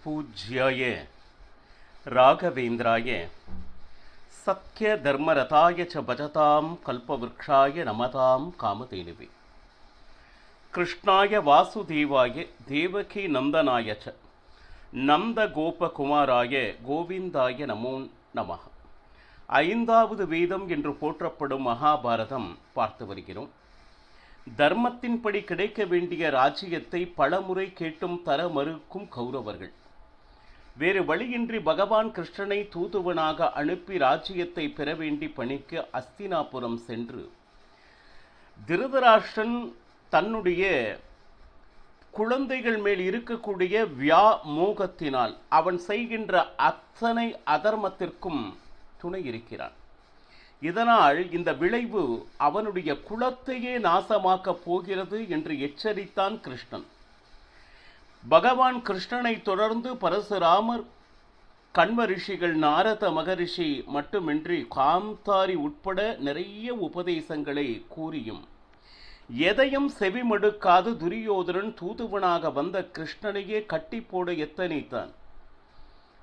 पूज्याय राघवेन्द्राय सत्यधर्मरताय च भजतां कल्पवृक्षाय नमतां कामधेनुवे कृष्णाय वासुदेवाय देवकी नंदनाय च நந்தகோபகுமாராய கோவிந்தாய நமோ நமः. ஐந்தாவது வேதம் என்று போற்றப்படும் மகாபாரதம் பார்த்து வருகிறோம். தர்மத்தின்படி கிடைக்க வேண்டிய ராஜ்யத்தை பலமுறை கேட்டும் தர மறுக்கும் கௌரவர்கள் வேறு வழியின்றி பகவான் கிருஷ்ணனை தூதுவனாக அனுப்பி ராஜ்யத்தை பெற வேண்டி பணிக்கு அஸ்தினாபுரம் சென்று திருதராஷ்டிரன் தன்னுடைய குழந்தைகள் மேல் இருக்கக்கூடிய வியாமோகத்தினால் அவன் செய்கின்ற அத்தனை அதர்மத்திற்கும் துணை இருக்கிறான். இதனால் இந்த விளைவு அவனுடைய குலத்தையே நாசமாக்கப் போகிறது என்று எச்சரித்தான் கிருஷ்ணன். பகவான் கிருஷ்ணனை தொடர்ந்து பரசுராமர், கண்வ ரிஷிகள், நாரத மகரிஷி மட்டுமின்றி காந்தாரி உட்பட நிறைய உபதேசங்களை கூறியும் எதையும் செவிமடுக்காது துரியோதனன் தூதுவனாக வந்த கிருஷ்ணனையே கட்டி போட எத்தனைத்தான்.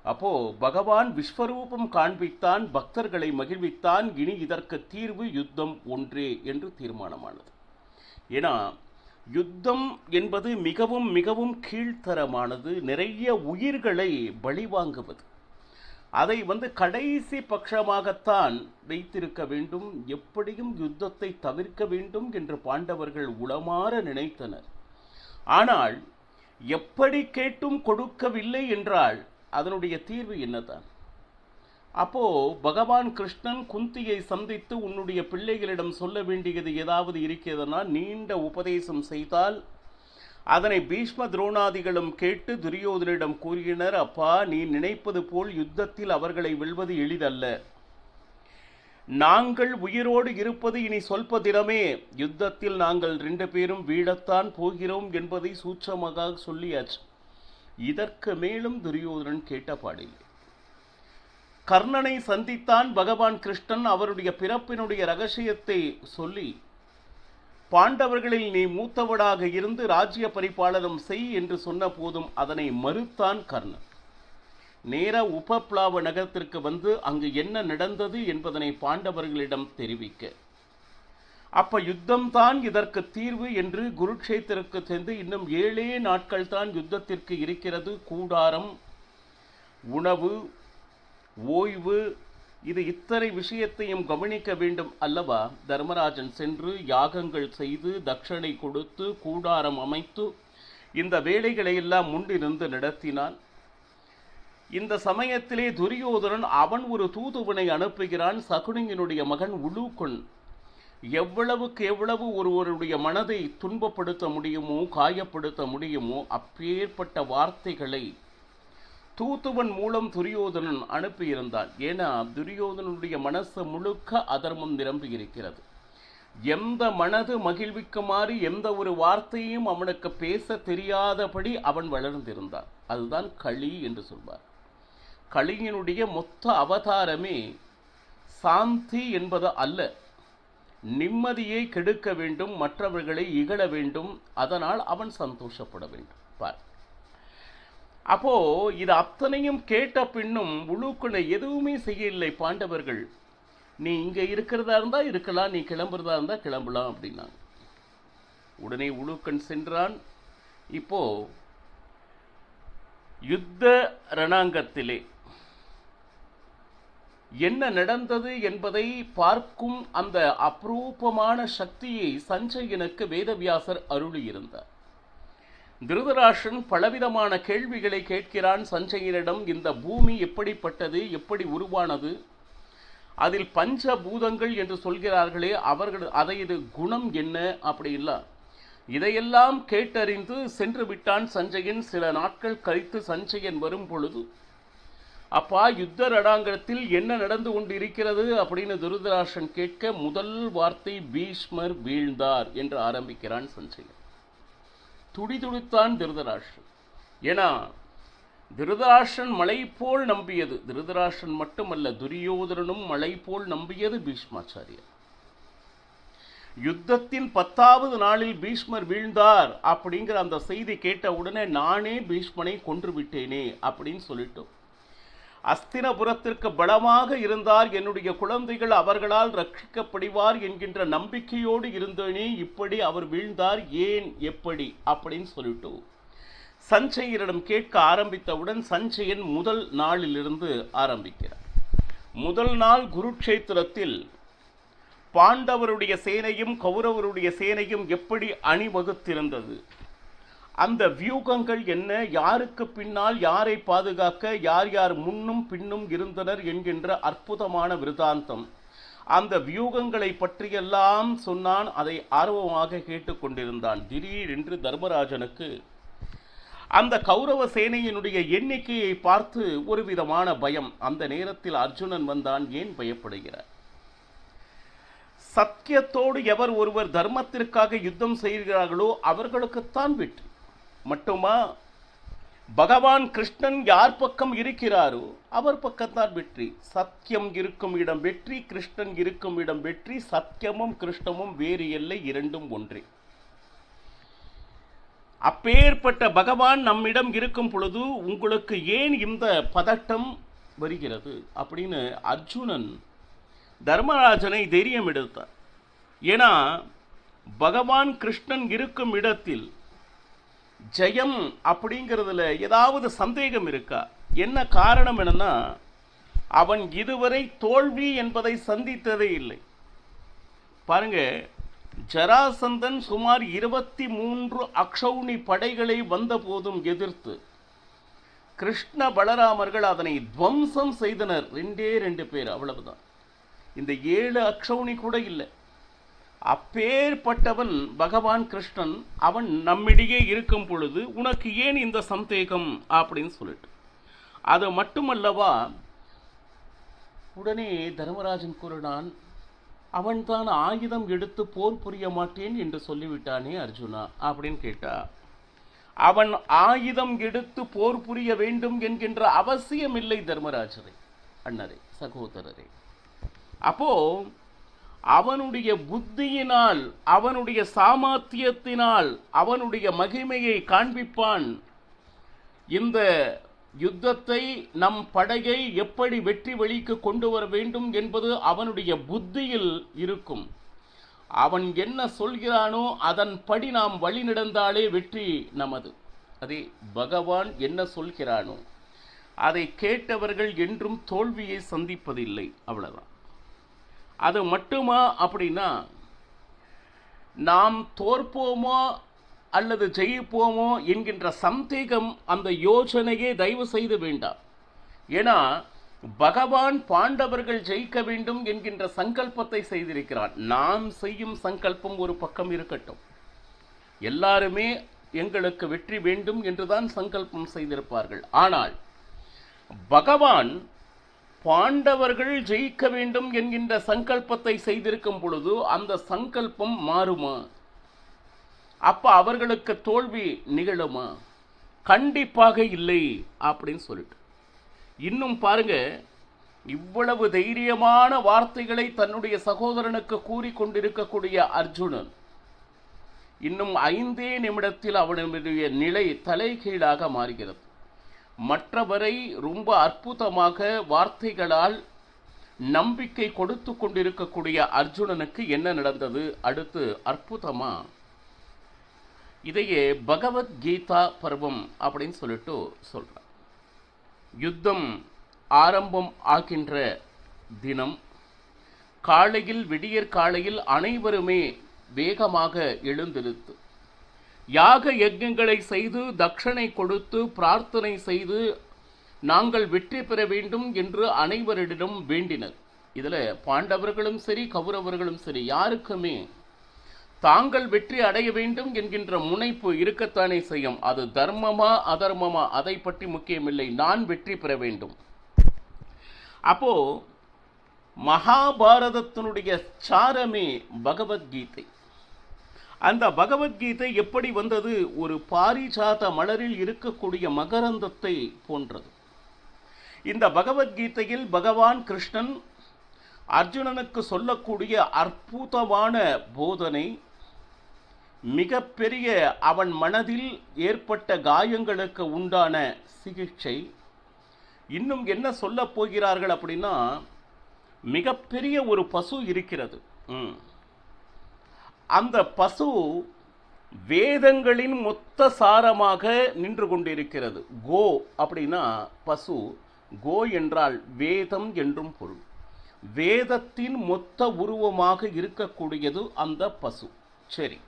அப்போ பகவான் விஸ்வரூபம் காண்பித்தான், பக்தர்களை மகிழ்வித்தான். இனி இதற்கு தீர்வு யுத்தம் ஒன்றே என்று தீர்மானமானது. ஏன்னா யுத்தம் என்பது மிகவும் மிகவும் கீழ்த்தரமானது. நிறைய உயிர்களை பலிவாங்குவது. அதை கடைசி பட்சமாகத்தான் வைத்திருக்க வேண்டும். எப்படியும் யுத்தத்தை தவிர்க்க வேண்டும் என்று பாண்டவர்கள் உளமாற நினைத்தனர். ஆனால் எப்படி கேட்டும் கொடுக்கவில்லை என்றால் அதனுடைய தீர்வு என்னதான்? அப்போ பகவான் கிருஷ்ணன் குந்தியை சந்தித்து உன்னுடைய பிள்ளைகளிடம் சொல்ல வேண்டியது ஏதாவது இருக்கிறதுனா நீண்ட உபதேசம் செய்தால் அதனை பீஷ்ம துரோணாதிகளும் கேட்டு துரியோதனிடம் கூறினர். அப்பா, நீ நினைப்பது போல் யுத்தத்தில் அவர்களை வெல்வது எளிதல்ல. நாங்கள் உயிரோடு இருப்பது இனி சொல்பதிடமே. யுத்தத்தில் நாங்கள் 2 பேரும் வீழத்தான் போகிறோம் என்பதை சூட்சமாக சொல்லியாச்சு. இதற்கு மேலும் துரியோதனன் கேட்டபாடில்லை. கர்ணனை சந்தித்தான் பகவான் கிருஷ்ணன். அவருடைய பிறப்பினுடைய ரகசியத்தை சொல்லி பாண்டவர்களில் நீ மூத்தவனாக இருந்து ராஜ்ய பரிபாலனம் செய் என்று சொன்ன போதும் அதனை மறுத்தான் கர்ணன். நேர உபப்ளாவ நகரத்திற்கு வந்து அங்கு என்ன நடந்தது என்பதனை பாண்டவர்களிடம் தெரிவிக்க, அப்ப யுத்தம்தான் இதற்கு தீர்வு என்று குருக்ஷேத்திற்கு சென்று இன்னும் 7 நாட்கள் தான் யுத்தத்திற்கு இருக்கிறது. கூடாரம், உணவு, ஓய்வு, இது இத்தனை விஷயத்தையும் கவனிக்க வேண்டும் அல்லவா? தர்மராஜன் சென்று யாகங்கள் செய்து தட்சணை கொடுத்து கூடாரம் அமைத்து இந்த வேலைகளை எல்லாம் முன்னிருந்து நடத்தினான். இந்த சமயத்திலே துரியோதனன் அவன் ஒரு தூதுவனை அனுப்புகிறான். சகுனியினுடைய மகன் உலூகன் எவ்வளவுக்கு எவ்வளவு ஒருவருடைய மனதை துன்பப்படுத்த முடியுமோ, காயப்படுத்த முடியுமோ அப்பேற்பட்ட வார்த்தைகளை தூதுவன் மூலம் துரியோதனன் அனுப்பியிருந்தான். ஏன்னா துரியோதனுடைய மனசு முழுக்க அதர்மம் நிரம்பி இருக்கிறது. எந்த மனது மகிழ்விக்குமாறு எந்த ஒரு வார்த்தையும் அவனுக்கு பேச தெரியாதபடி அவன் வளர்ந்திருந்தான். அதுதான் களி என்று சொல்வார். களியினுடைய மொத்த அவதாரமே சாந்தி என்பது அல்ல. நிம்மதியை கெடுக்க வேண்டும், மற்றவர்களை இகழ வேண்டும், அதனால் அவன் சந்தோஷப்பட வேண்டும். பார், அப்போ இது அத்தனையும் கேட்ட பின்னும் உலூக்கனை எதுவுமே செய்யவில்லை பாண்டவர்கள். நீ இங்க இருக்கிறதா இருந்தா இருக்கலாம், நீ கிளம்புறதா இருந்தா கிளம்பலாம் அப்படின்னாங்க. உடனே உலூக்கன் சென்றான். இப்போ யுத்த ரணாங்கத்திலே என்ன நடந்தது என்பதை பார்க்கும் அந்த அபரூபமான சக்தியை சஞ்சயனுக்கு வேதவியாசர் அருளியிருந்தார். திருதராஷ்டிரன் பலவிதமான கேள்விகளை கேட்கிறான் சஞ்சயனிடம். இந்த பூமி எப்படிப்பட்டது, எப்படி உருவானது, அதில் பஞ்சபூதங்கள் என்று சொல்கிறார்களே அவர்கள் அதையது குணம் என்ன, அப்படி இல்லை. இதையெல்லாம் கேட்டறிந்து சென்று விட்டான் சஞ்சயன். சில நாட்கள் கழித்து சஞ்சயன் வரும் பொழுது, அப்பா, யுத்த ரணாங்கத்தில் என்ன நடந்து கொண்டு இருக்கிறது அப்படின்னு திருதராஷ்டிரன் கேட்க, முதல் வார்த்தை பீஷ்மர் வீழ்ந்தார் என்று ஆரம்பிக்கிறான் சஞ்சயன். துடிதுடித்தான் திருதராஷ்டிரன். ஏன்னா திருதராஷ்டிரன் மலை போல் நம்பியது. திருதராஷ்டிரன் மட்டுமல்ல, துரியோதனனும் மலை போல் நம்பியது பீஷ்மாச்சாரியர். யுத்தத்தின் 10வது நாளில் பீஷ்மர் வீழ்ந்தார் அப்படிங்கிற அந்த செய்தி கேட்ட உடனே நானே பீஷ்மனை கொன்று விட்டேனே அப்படின்னு சொல்லிட்டோம். அஸ்தினபுரத்திற்கு பலமாக இருந்தார், என்னுடைய குழந்தைகள் அவர்களால் ரட்சிக்கப்படுவார் என்கின்ற நம்பிக்கையோடு இருந்தேனே, இப்படி அவர் வீழ்ந்தார், ஏன், எப்படி அப்படின்னு சொல்லிட்டு சஞ்சயனிடம் கேட்க ஆரம்பித்தவுடன் சஞ்சயன் முதல் நாளிலிருந்து ஆரம்பிக்கிறார். முதல் நாள் குருட்சேத்திரத்தில் பாண்டவருடைய சேனையும் கௌரவருடைய சேனையும் எப்படி அணிவகுத்திருந்தது, அந்த வியூகங்கள் என்ன, யாருக்கு பின்னால் யாரை பாதுகாக்க யார் யார் முன்னும் பின்னும் இருந்தனர் என்கின்ற அற்புதமான விருதாந்தம், அந்த வியூகங்களை பற்றியெல்லாம் சொன்னான். அதை ஆர்வமாக கேட்டுக்கொண்டிருந்தான். திடீரென்று தர்மராஜனுக்கு அந்த கௌரவ சேனையினுடைய எண்ணிக்கையை பார்த்து ஒரு விதமான பயம். அந்த நேரத்தில் அர்ஜுனன் வந்தான். ஏன் பயப்படுகிறார்? சத்தியத்தோடு எவர் ஒருவர் தர்மத்திற்காக யுத்தம் செய்கிறார்களோ அவர்களுக்குத்தான் வெற்றி. மட்டுமா, பகவான் கிருஷ்ணன் யார் பக்கம் இருக்கிறாரோ அவர் பக்கத்தான் வெற்றி. சத்தியம் இருக்கும் இடம் வெற்றி, கிருஷ்ணன் இருக்கும் இடம் வெற்றி. சத்தியமும் கிருஷ்ணமும் வேறு இல்லை, இரண்டும் ஒன்றே. அப்பேற்பட்ட பகவான் நம்மிடம் இருக்கும் பொழுது உங்களுக்கு ஏன் இந்த பதட்டம் வருகிறது அப்படின்னு அர்ஜுனன் தர்மராஜனை தைரியம் எடுத்தார். ஏன்னா பகவான் கிருஷ்ணன் இருக்கும் இடத்தில் ஜெயம் அப்படிங்கிறதுல ஏதாவது சந்தேகம் இருக்கா? என்ன காரணம் என்னன்னா, அவன் இதுவரை தோல்வி என்பதை சந்தித்ததே இல்லை. பாருங்க, ஜராசந்தன் சுமார் 23 அக்ஷௌணி படைகளை வந்த போதும் எதிர்த்து கிருஷ்ண பலராமர்கள் அதனை துவம்சம் செய்தனர். 2 பேர், அவ்வளவுதான். இந்த 7 அக்ஷௌணி கூட இல்லை. அப்பேற்பட்டவன் பகவான் கிருஷ்ணன். அவன் நம்மிடையே இருக்கும் பொழுது உனக்கு ஏன் இந்த சந்தேகம் அப்படின்னு சொல்லிட்டு, அது மட்டுமல்லவா, உடனே தர்மராஜன் கூறினான், அவன்தான் ஆயுதம் எடுத்து போர் புரிய மாட்டேன் என்று சொல்லிவிட்டானே அர்ஜுனா அப்படின்னு கேட்டா, அவன் ஆயுதம் எடுத்து போர் புரிய வேண்டும் என்கின்ற அவசியம் இல்லை தர்மராஜரே, அண்ணரே, சகோதரரே. அப்போ அவனுடைய புத்தியினால், அவனுடைய சாமர்த்தியத்தினால் அவனுடைய மகிமையை காண்பிப்பான். இந்த யுத்தத்தை, நம் படையை எப்படி வெற்றி வெளிக்கு கொண்டு வர வேண்டும் என்பது அவனுடைய புத்தியில் இருக்கும். அவன் என்ன சொல்கிறானோ அதன்படி நாம் வழி நடந்தாலே வெற்றி நமது. அதே பகவான் என்ன சொல்கிறானோ அதை கேட்டவர்கள் என்றும் தோல்வியை சந்திப்பதில்லை, அவ்வளவுதான். அது மட்டுமா அப்படின்னா, நாம் தோற்போமோ அல்லது ஜெயிப்போமோ என்கின்ற சந்தேகம், அந்த யோசனையே தயவு செய்து வேண்டாம். ஏன்னா பகவான் பாண்டவர்கள் ஜெயிக்க வேண்டும் என்கின்ற சங்கல்பத்தை செய்திருக்கிறான். நாம் செய்யும் சங்கல்பம் ஒரு பக்கம் இருக்கட்டும், எல்லாருமே எங்களுக்கு வெற்றி வேண்டும் என்றுதான் சங்கல்பம் செய்திருப்பார்கள். ஆனால் பகவான் பாண்டவர்கள் ஜெயிக்க வேண்டும் என்கின்ற சங்கல்பத்தை செய்திருக்கும் பொழுது அந்த சங்கல்பம் மாறுமா? அப்ப அவர்களுக்கு தோல்வி நிகழுமா? கண்டிப்பாக இல்லை அப்படின்னு சொல்லிட்டு, இன்னும் பாருங்க, இவ்வளவு தைரியமான வார்த்தைகளை தன்னுடைய சகோதரனுக்கு கூறிக்கொண்டிருக்கக்கூடிய அர்ஜுனன் இன்னும் 5 நிமிடத்தில் அவனுடைய நிலை தலைகீழாக மாறுகிறது. மற்றவரை ரொம்ப அற்புதமாக வார்த்தைகளால் நம்பிக்கை கொடுத்து கொண்டிருக்கக்கூடிய அர்ஜுனனுக்கு என்ன நடந்தது அடுத்து அற்புதமா, இதையே பகவத்கீதா பர்வம் அப்படின்னு சொல்லிட்டு சொல்றார். யுத்தம் ஆரம்பம் ஆகின்ற தினம் காலையில், விடியற் காலையில் அனைவருமே வேகமாக எழுந்திருத்து யாக யஜ்ஞங்களை செய்து தட்சணை கொடுத்து பிரார்த்தனை செய்து நாங்கள் வெற்றி பெற வேண்டும் என்று அனைவரிடம் வேண்டினர். இதில் பாண்டவர்களும் சரி கௌரவர்களும் சரி யாருக்குமே தாங்கள் வெற்றி அடைய வேண்டும் என்கின்ற முனைப்பு இருக்கத்தானே செய்யும். அது தர்மமா அதர்மமா அதை பற்றி முக்கியமில்லை, நான் வெற்றி பெற வேண்டும். அப்போ மகாபாரதத்தினுடைய சாரமே பகவத்கீதை. அந்த பகவத்கீதை எப்படி வந்தது? ஒரு பாரிஜாத மலரில் இருக்கக்கூடிய மகரந்தத்தை போன்றது. இந்த பகவத்கீதையில் பகவான் கிருஷ்ணன் அர்ஜுனனுக்கு சொல்லக்கூடிய அற்புதமான போதனை, மிகப்பெரிய அவன் மனதில் ஏற்பட்ட காயங்களுக்கு உண்டான சிகிச்சை. இன்னும் என்ன சொல்ல போகிறார்கள் அப்படின்னா, மிகப்பெரிய ஒரு பசு இருக்கிறது. அந்த பசு வேதங்களின் மொத்த சாரமாக நின்று கொண்டிருக்கிறது. கோ அப்படின்னா பசு, கோ என்றால் வேதம் என்றும் பொருள். வேதத்தின் மொத்த உருவமாக இருக்கக்கூடியது அந்த பசு. சரி,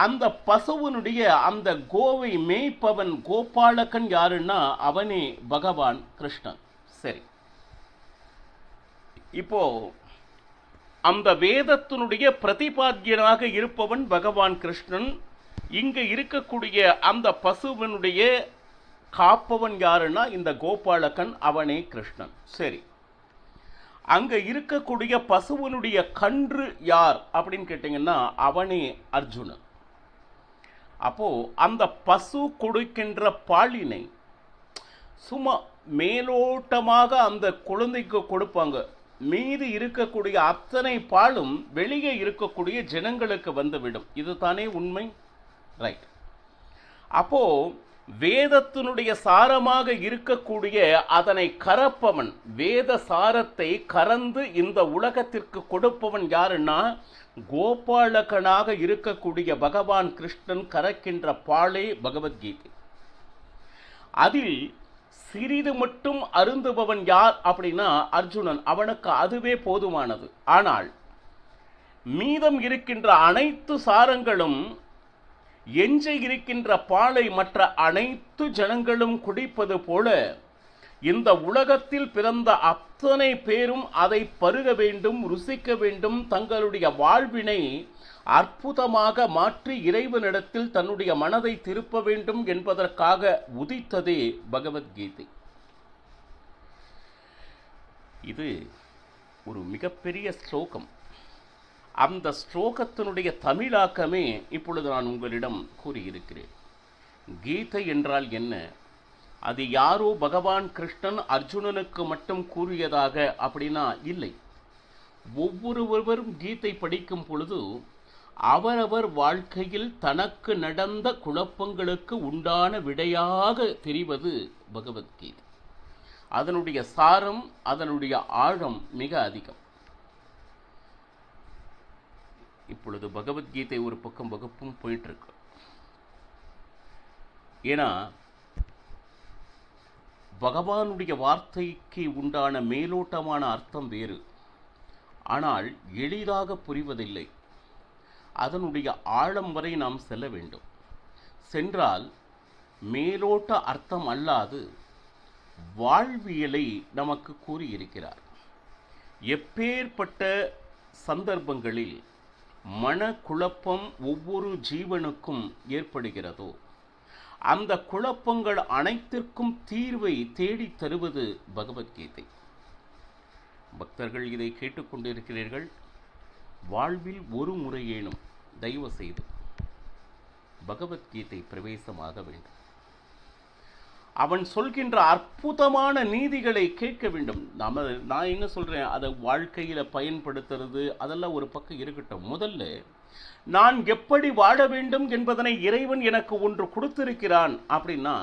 அந்த பசுவனுடைய அந்த கோவை மேய்ப்பவன் கோபாலகன் யாருன்னா அவனே பகவான் கிருஷ்ணன். சரி, இப்போ அந்த வேதத்தினுடைய பிரதிபாத்தியனாக இருப்பவன் பகவான் கிருஷ்ணன். இங்கு இருக்கக்கூடிய அந்த பசுவனுடைய காப்பவன் யாருன்னா இந்த கோபாலகன், அவனே கிருஷ்ணன். சரி, அங்க இருக்கக்கூடிய பசுவனுடைய கன்று யார் அப்படின்னு கேட்டீங்கன்னா அவனே அர்ஜுனன். அப்போ அந்த பசு கொடுக்கின்ற பாலினை சும்மா மேலோட்டமாக அந்த குழந்தைக்கு கொடுப்பாங்க. மீது இருக்கக்கூடிய அத்தனை பாலும் வெளியே இருக்கக்கூடிய ஜனங்களுக்கு வந்துவிடும். இதுதானே உண்மை, ரைட்? அப்போ வேதத்தினுடைய சாரமாக இருக்கக்கூடிய அதனை கறப்பவன், வேத சாரத்தை கறந்து இந்த உலகத்திற்கு கொடுப்பவன் யாருன்னா கோபாலகனாக இருக்கக்கூடிய பகவான் கிருஷ்ணன் கறக்கின்ற பாலே பகவத்கீதை. அதில் சிறிது மட்டும் அருந்துபவன் யார் அப்படின்னா அர்ஜுனன். அவனுக்கு அதுவே போதுமானது. ஆனால் மீதம் இருக்கின்ற அனைத்து சாரங்களும், எஞ்ச இருக்கின்ற பாலை மற்ற அனைத்து ஜனங்களும் குடிப்பது போல இந்த உலகத்தில் பிறந்த அத்தனை பேரும் அதை பருக வேண்டும், ருசிக்க வேண்டும், தங்களுடைய வாழ்வினை அற்புதமாக மாற்றி இறைவனிடத்தில் தன்னுடைய மனதை திருப்ப வேண்டும் என்பதற்காக உதித்ததே பகவத்கீதை. இது ஒரு மிகப்பெரிய ஸ்லோகம். அந்த ஸ்லோகத்தினுடைய தமிழாக்கமே இப்பொழுது நான் உங்களிடம் கூறியிருக்கிறேன். கீதை என்றால் என்ன? அது யாரோ பகவான் கிருஷ்ணன் அர்ஜுனனுக்கு மட்டும் கூறியதாக அப்படின்னா இல்லை. ஒவ்வொருவரும் கீதை படிக்கும் பொழுது அவரவர் வாழ்க்கையில் தனக்கு நடந்த குழப்பங்களுக்கு உண்டான விடையாக தெரிவது பகவத்கீதை. அதனுடைய சாரம், அதனுடைய ஆழம் மிக அதிகம். இப்பொழுது பகவத்கீதை ஒரு பக்கம் வகுப்பும் போயிட்டு இருக்கு. ஏன்னா பகவானுடைய வார்த்தைக்கு உண்டான மேலோட்டமான அர்த்தம் வேறு, ஆனால் எளிதாக புரிவதில்லை. அதனுடைய ஆழம் வரை நாம் செல்ல வேண்டும். சென்றால் மேலோட்ட அர்த்தம் அல்லாது வாழ்வியலை நமக்கு கூறியிருக்கிறார். எப்பேற்பட்ட சந்தர்ப்பங்களில் மனக்குழப்பம் ஒவ்வொரு ஜீவனுக்கும் ஏற்படுகிறதோ அந்த குழப்பங்கள் அனைத்திற்கும் தீர்வை தேடி தருவது பகவத்கீதை. பக்தர்கள் இதை கேட்டுக்கொண்டிருக்கிறீர்கள். வாழ்வில் ஒரு முறையேனும் தயவு செய்து பகவத்கீதை பிரவேசமாக வேண்டும். அவன் சொல்கின்ற அற்புதமான நீதிகளை கேட்க வேண்டும். நான் என்ன சொல்றேன், அதை வாழ்க்கையில பயன்படுத்துறது அதெல்லாம் ஒரு பக்கம் இருக்கட்டும். முதல்ல நான் எப்படி வாழ வேண்டும் என்பதனை இறைவன் எனக்கு ஒன்று கொடுத்திருக்கிறான் அப்படின்னா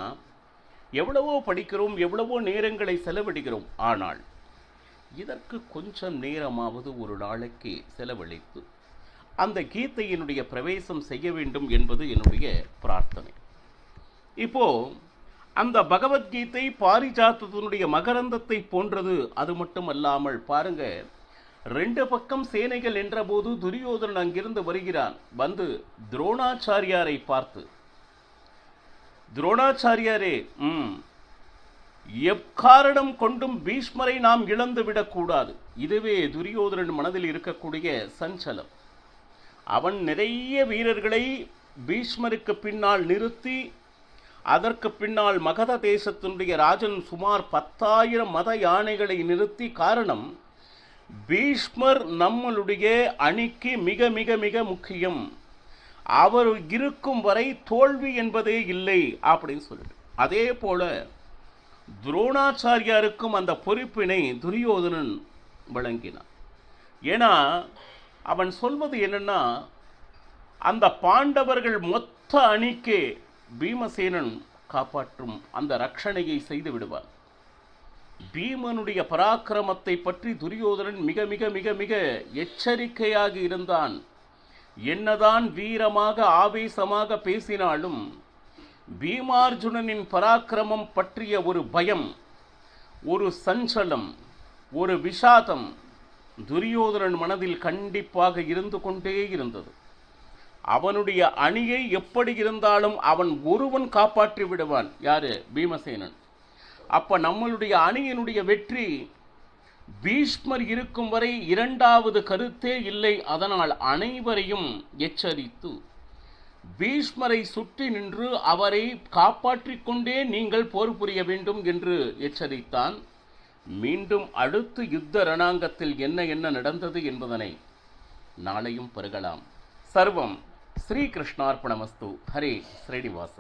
எவ்வளவோ படிக்கிறோம், எவ்வளவோ நேரங்களை செலவிடுகிறோம். ஆனால் இதற்கு கொஞ்சம் நேரமாவது ஒரு நாளைக்கு செலவழித்து அந்த கீதையினுடைய பிரவேசம் செய்ய வேண்டும் என்பது என்னுடைய பிரார்த்தனை. இப்போ அந்த பகவத்கீதை பாரிஜாதத்தினுடைய மகரந்தத்தை போன்றது. அது மட்டும் அல்லாமல் பாருங்க, 2 பக்கம் சேனைகள் என்ற போது துரியோதனன் அங்கிருந்து வருகிறான். வந்து துரோணாச்சாரியாரை பார்த்து, துரோணாச்சாரியாரே, எக்காரணம் கொண்டும் பீஷ்மரை நாம் இழந்து விடக்கூடாது. இதுவே துரியோதனன் மனதில் இருக்கக்கூடிய சஞ்சலம். அவன் நிறைய வீரர்களை பீஷ்மருக்கு பின்னால் நிறுத்தி, அதற்கு பின்னால் மகத தேசத்தினுடைய ராஜன் சுமார் 10,000 மத யானைகளை நிறுத்தி, காரணம் பீஷ்மர் நம்மளுடைய அணிக்கு மிக மிக மிக முக்கியம், அவர் இருக்கும் வரை தோல்வி என்பதே இல்லை அப்படின்னு சொல்லிட்டு. அதே போல துரோணாச்சாரியாருக்கும் அந்த பொறுப்பினை துரியோதனன் வழங்கினான். ஏன்னா அவன் சொல்வது என்னன்னா, அந்த பாண்டவர்கள் மொத்த அணிக்கே பீமசேனன் காப்பாற்றும் அந்த ரட்சணையை செய்து விடுவான். பீமனுடைய பராக்கிரமத்தை பற்றி துரியோதனன் மிக மிக மிக மிக எச்சரிக்கையாக இருந்தான். என்னதான் வீரமாக ஆவேசமாக பேசினாலும் பீமார்ஜுனனின் பராக்கிரமம் பற்றிய ஒரு பயம், ஒரு சஞ்சலம், ஒரு விஷாதம் துரியோதனன் மனதில் கண்டிப்பாக இருந்து கொண்டே இருந்தது. அவனுடைய அணியை எப்படி இருந்தாலும் அவன் ஒருவன் காப்பாற்றி விடுவான். யாரு? பீமசேனன். அப்ப நம்மளுடைய அணியினுடைய வெற்றி பீஷ்மர் இருக்கும் வரை இரண்டாவது கருத்தே இல்லை. அதனால் அனைவரையும் எச்சரித்து பீஷ்மரை சுற்றி நின்று அவரை காப்பாற்றிக் கொண்டே நீங்கள் போர் புரிய வேண்டும் என்று எச்சரித்தான். மீண்டும் அடுத்து யுத்த ரணாங்கத்தில் என்ன என்ன நடந்தது என்பதனை நாளையும் பருகலாம். சர்வம் ஸ்ரீகிருஷ்ணார்ப்பணமஸ்து. ஹரே ஸ்ரீனிவாச.